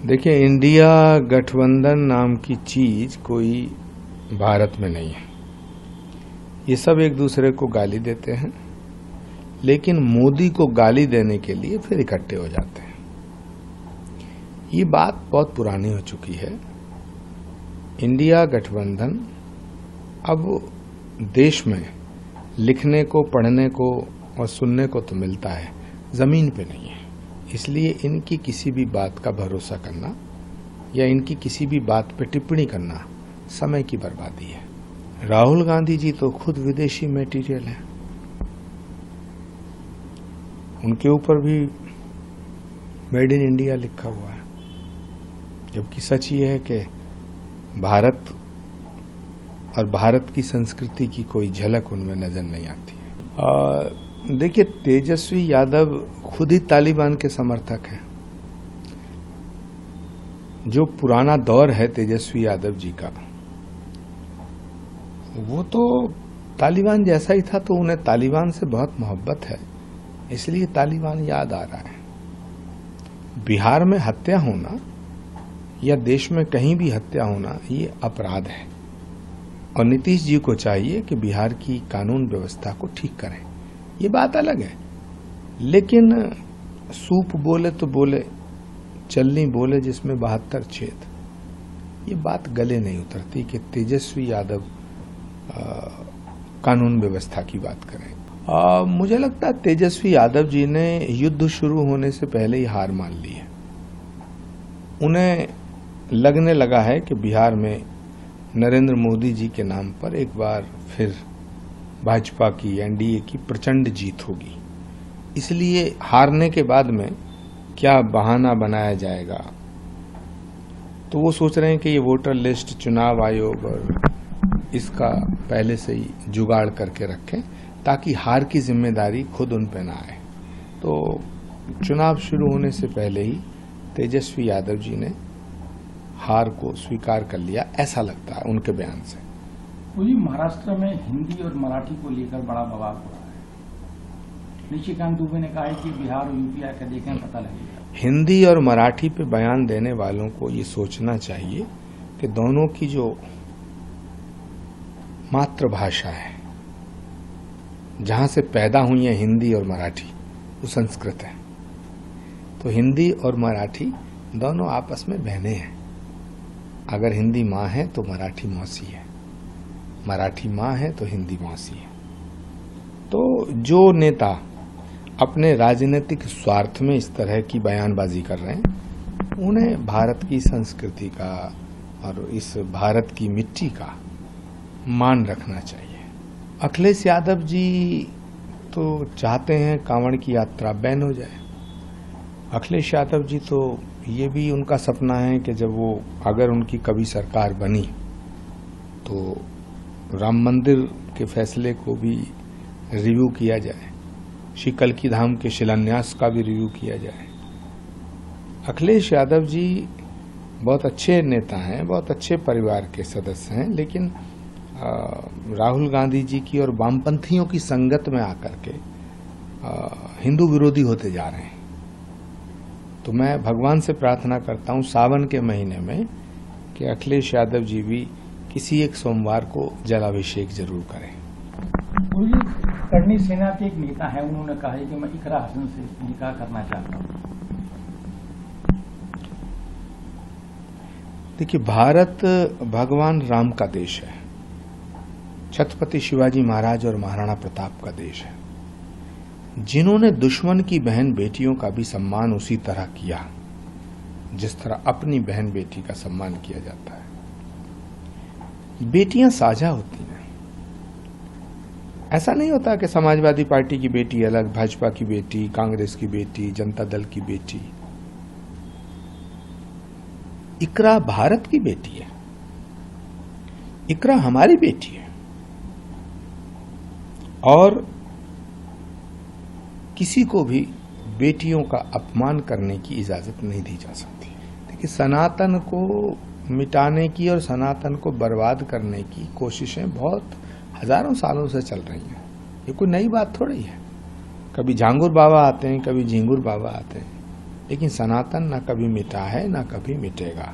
देखिए, इंडिया गठबंधन नाम की चीज कोई भारत में नहीं है। ये सब एक दूसरे को गाली देते हैं, लेकिन मोदी को गाली देने के लिए फिर इकट्ठे हो जाते हैं। ये बात बहुत पुरानी हो चुकी है। इंडिया गठबंधन अब देश में लिखने को, पढ़ने को और सुनने को तो मिलता है, जमीन पे नहीं है। इसलिए इनकी किसी भी बात का भरोसा करना या इनकी किसी भी बात पे टिप्पणी करना समय की बर्बादी है। राहुल गांधी जी तो खुद विदेशी मटेरियल हैं। उनके ऊपर भी मेड इन इंडिया लिखा हुआ है, जबकि सच ये है कि भारत और भारत की संस्कृति की कोई झलक उनमें नजर नहीं आती है। देखिए, तेजस्वी यादव खुद ही तालिबान के समर्थक हैं। जो पुराना दौर है तेजस्वी यादव जी का, वो तो तालिबान जैसा ही था, तो उन्हें तालिबान से बहुत मोहब्बत है, इसलिए तालिबान याद आ रहा है। बिहार में हत्या होना या देश में कहीं भी हत्या होना ये अपराध है, और नीतीश जी को चाहिए कि बिहार की कानून व्यवस्था को ठीक करें। ये बात अलग है, लेकिन सूप बोले तो बोले, चलनी बोले जिसमें 72 छेद, ये बात गले नहीं उतरती कि तेजस्वी यादव कानून व्यवस्था की बात करें। मुझे लगता है तेजस्वी यादव जी ने युद्ध शुरू होने से पहले ही हार मान ली है। उन्हें लगने लगा है कि बिहार में नरेंद्र मोदी जी के नाम पर एक बार फिर भाजपा की, एनडीए की प्रचंड जीत होगी। इसलिए हारने के बाद में क्या बहाना बनाया जाएगा, तो वो सोच रहे हैं कि ये वोटर लिस्ट, चुनाव आयोग और इसका पहले से ही जुगाड़ करके रखें, ताकि हार की जिम्मेदारी खुद उन पर ना आए। तो चुनाव शुरू होने से पहले ही तेजस्वी यादव जी ने हार को स्वीकार कर लिया, ऐसा लगता है उनके बयान से। महाराष्ट्र में हिंदी और मराठी को लेकर बड़ा बवाल हो रहा है। निशिकांत दुबे ने कहा है कि बिहार और यूपी आकर देखें, पता लगेगा। हिंदी और मराठी पे बयान देने वालों को ये सोचना चाहिए कि दोनों की जो मातृभाषा है, जहां से पैदा हुई है हिंदी और मराठी, वो संस्कृत है। तो हिंदी और मराठी दोनों आपस में बहनें हैं। अगर हिंदी माँ है तो मराठी मौसी है, मराठी माँ है तो हिंदी मौसी है। तो जो नेता अपने राजनीतिक स्वार्थ में इस तरह की बयानबाजी कर रहे हैं, उन्हें भारत की संस्कृति का और इस भारत की मिट्टी का मान रखना चाहिए। अखिलेश यादव जी तो चाहते हैं कांवड़ की यात्रा बैन हो जाए। अखिलेश यादव जी तो ये भी उनका सपना है कि जब वो, अगर उनकी कभी सरकार बनी, तो राम मंदिर के फैसले को भी रिव्यू किया जाए, शिकल की धाम के शिलान्यास का भी रिव्यू किया जाए। अखिलेश यादव जी बहुत अच्छे नेता हैं, बहुत अच्छे परिवार के सदस्य हैं, लेकिन राहुल गांधी जी की और वामपंथियों की संगत में आकर के हिंदू विरोधी होते जा रहे हैं। तो मैं भगवान से प्रार्थना करता हूं सावन के महीने में कि अखिलेश यादव जी भी किसी एक सोमवार को जलाभिषेक जरूर करें। करनी सेना के एक नेता है, उन्होंने कहा है कि मैं इकरा हसन से निकाह करना चाहता हूं। देखिए, भारत भगवान राम का देश है, छत्रपति शिवाजी महाराज और महाराणा प्रताप का देश है, जिन्होंने दुश्मन की बहन बेटियों का भी सम्मान उसी तरह किया जिस तरह अपनी बहन बेटी का सम्मान किया जाता है। बेटियां साझा होती हैं। ऐसा नहीं होता कि समाजवादी पार्टी की बेटी अलग, भाजपा की बेटी, कांग्रेस की बेटी, जनता दल की बेटी। इकरा भारत की बेटी है, इकरा हमारी बेटी है, और किसी को भी बेटियों का अपमान करने की इजाजत नहीं दी जा सकती। देखिए, सनातन को मिटाने की और सनातन को बर्बाद करने की कोशिशें बहुत हजारों सालों से चल रही हैं। ये कोई नई बात थोड़ी है। कभी झांगुर बाबा आते हैं, कभी झिंगुर बाबा आते हैं, लेकिन सनातन ना कभी मिटा है ना कभी मिटेगा।